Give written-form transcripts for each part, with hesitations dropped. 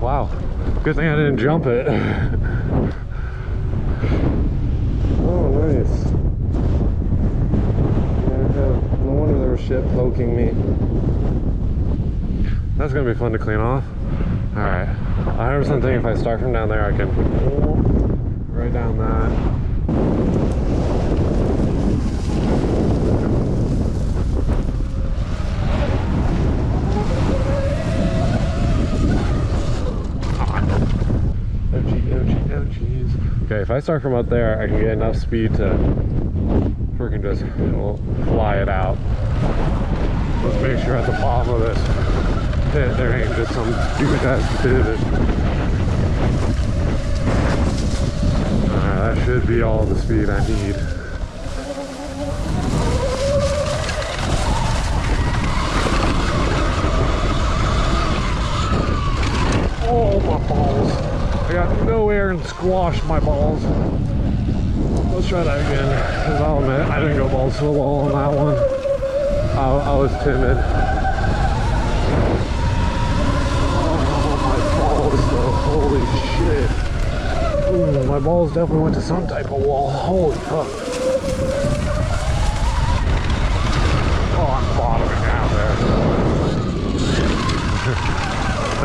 Wow, good thing I didn't jump it. Oh, nice. Yeah, no wonder there was shit poking me. That's gonna be fun to clean off. Alright, I 100% think if I start from down there, I can right down that. Okay, if I start from up there, I can get enough speed to freaking just fly it out. Let's make sure at the bottom of this pit there ain't just some stupid-ass divot. That should be all the speed I need. Oh, my balls. I got no air and squashed my balls. Let's try that again, because I'll admit I didn't go balls to the wall on that one. I was timid. Oh, my balls though, holy shit. Ooh, my balls definitely went to some type of wall, holy fuck. Oh, I'm bottoming out there.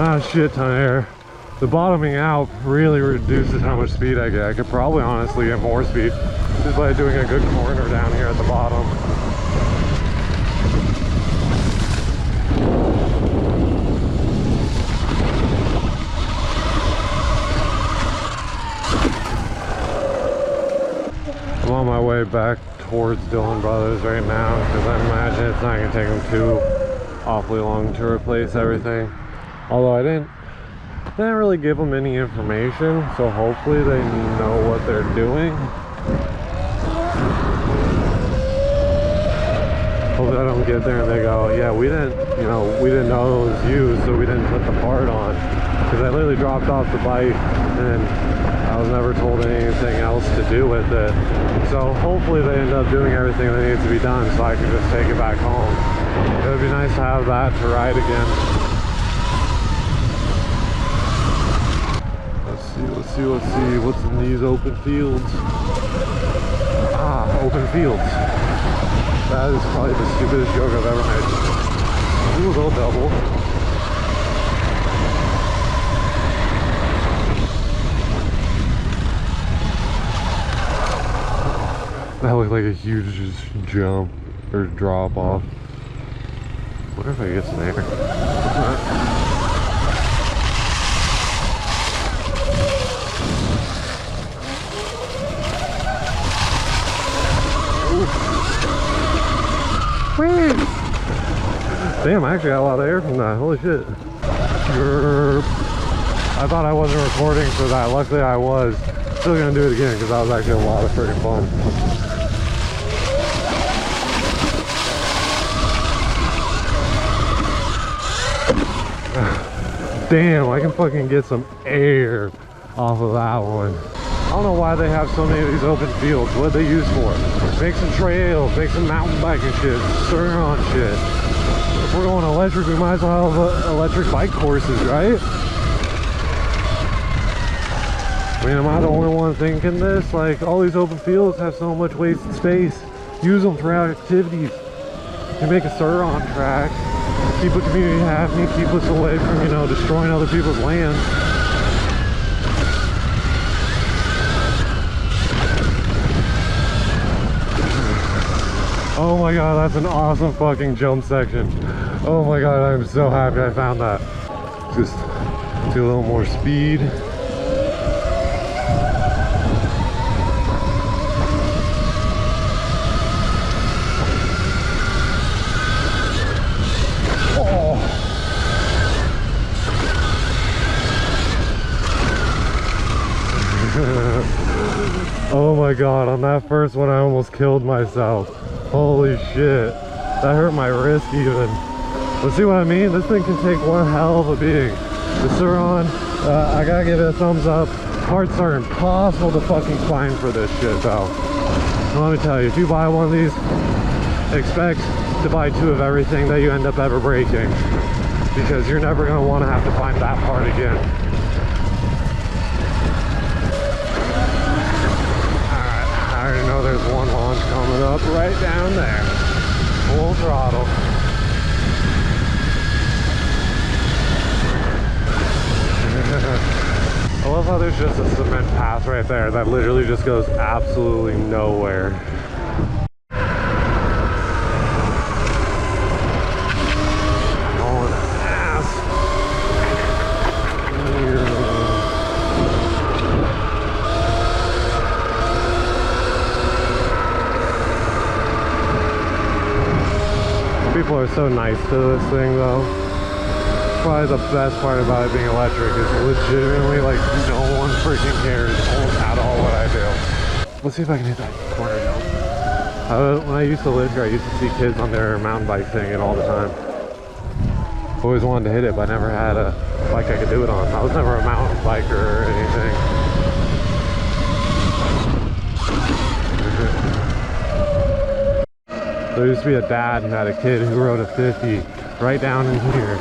Ah, shit ton of air. The bottoming out really reduces how much speed I get. I could probably honestly get more speed just by doing a good corner down here at the bottom. I'm on my way back towards Dillon Brothers right now because I imagine it's not going to take them too awfully long to replace everything. Although I didn't really give them any information, so hopefully they know what they're doing. Hopefully I don't get there and they go, yeah, we didn't know it was used, so we didn't put the part on. Because I literally dropped off the bike and I was never told anything else to do with it. So hopefully they end up doing everything that needs to be done so I can just take it back home. It would be nice to have that to ride again. Let's see what's in these open fields. Ah, open fields. That is probably the stupidest joke I've ever made. Ooh, little double. That looked like a huge jump or drop off. What if I get some air? Damn, I actually got a lot of air from that. Holy shit. I thought I wasn't recording for that. Luckily I was. Still gonna do it again because that was actually a lot of freaking fun. Damn, I can fucking get some air off of that one. I don't know why they have so many of these open fields. What they use for? Make some trails, make some mountain biking shit, turn on shit. If we're going electric, we might as well have electric bike courses, right? I mean, am I the only one thinking this? Like, all these open fields have so much wasted space. Use them for activities. You make a Sur-on track, keep the community happy, keep us away from, destroying other people's land. Oh my god, that's an awesome fucking jump section. Oh my god, I'm so happy I found that. Just do a little more speed. Oh my god, on that first one I almost killed myself. Holy shit, that hurt my wrist even. But see what I mean? This thing can take one hell of a beating. The Sur-on, I gotta give it a thumbs up. Parts are impossible to fucking find for this shit though. And let me tell you, if you buy one of these, expect to buy 2 of everything that you end up ever breaking. because you're never going to want to have to find that part again. Alright, I already know there's one launch coming up right down there. Full throttle. I love how there's just a cement path right there that literally just goes absolutely nowhere. Hauling ass. People are so nice to this thing though. Probably the best part about it being electric is legitimately like no one freaking cares at all what I do. Let's see if I can hit that corner jump. When I used to live here, I used to see kids on their mountain bikes hitting it all the time. Always wanted to hit it, but I never had a bike I could do it on. I was never a mountain biker or anything. There used to be a dad who had a kid who rode a 50 right down in here.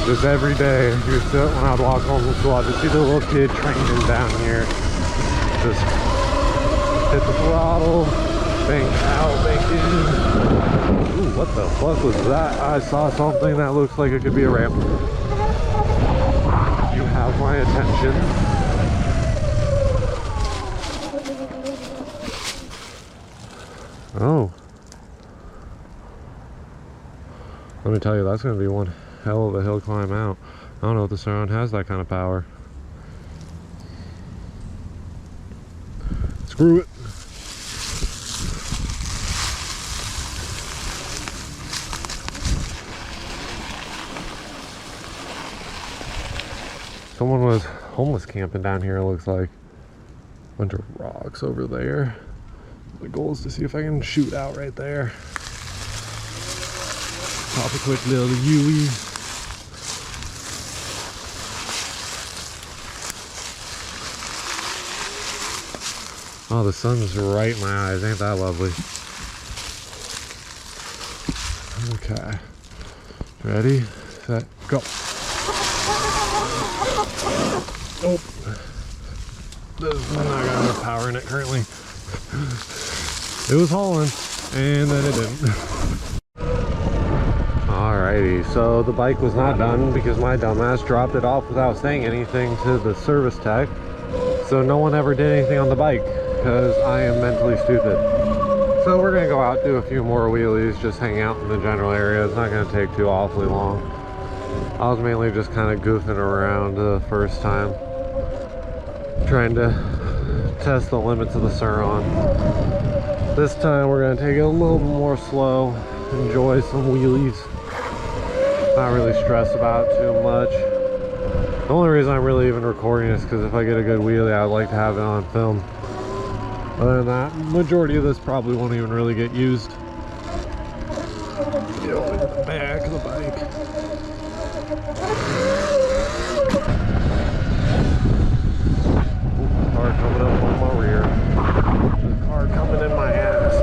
Just every day, when I would walk home from school, I'd just see the little kid training down here. Just hit the throttle, bank out, bank in. Ooh, what the fuck was that? I saw something that looks like it could be a ramp. You have my attention. Oh. Let me tell you, that's going to be one hell of a hill climb out. I don't know if the Surround has that kind of power. Screw it. Someone was homeless camping down here, it looks like. Bunch of rocks over there. The goal is to see if I can shoot out right there. Pop a quick little U-E. Oh, the sun's right in my eyes. Ain't that lovely? Okay. Ready, set, go. Nope. This is not got enough power in it currently. It was hauling, and then it didn't. Alrighty, so the bike was not done because my dumbass dropped it off without saying anything to the service tech. So no one ever did anything on the bike because I am mentally stupid. So we're gonna go out, do a few more wheelies, just hang out in the general area. It's not gonna take too awfully long. I was mainly just kind of goofing around the first time, trying to test the limits of the Sur-On. This time we're gonna take it a little more slow, enjoy some wheelies. Not really stressed about it too much. The only reason I'm really even recording is because if I get a good wheelie, I'd like to have it on film. Other than that, majority of this probably won't even really get used. Get over to the back of the bike. Ooh, car coming up on my rear. Car coming in my ass.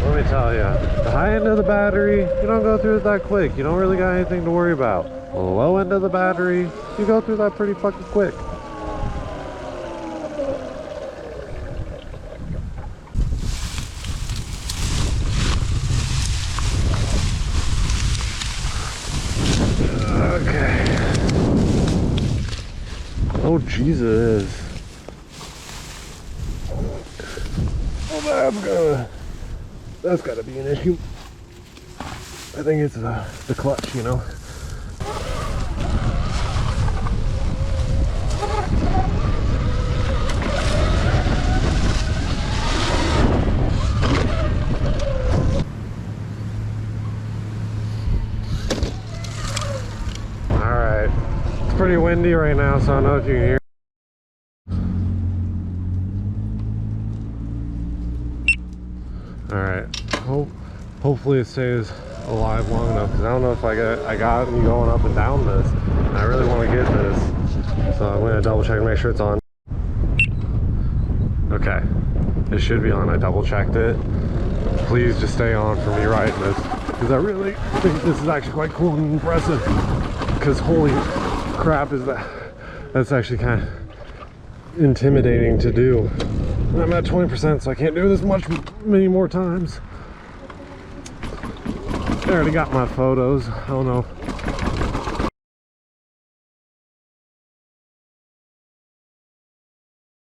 Let me tell you, the high end of the battery, you don't go through it that quick. You don't really got anything to worry about. The low end of the battery, you go through that pretty fucking quick. Okay. Oh, Jesus. Well, that's gotta be an issue. I think it's the clutch, you know. Alright. It's pretty windy right now, so I don't know if you can hear. Alright, hopefully it stays alive long enough, because I don't know if I got me going up and down this. I really want to get this, so I'm going to double check and make sure it's on. Okay, it should be on. I double checked it. Please just stay on for me riding this. because I really think this is actually quite cool and impressive. Because holy crap, is that's actually kind of intimidating to do. And I'm at 20%, so I can't do this many more times. I already got my photos. I don't know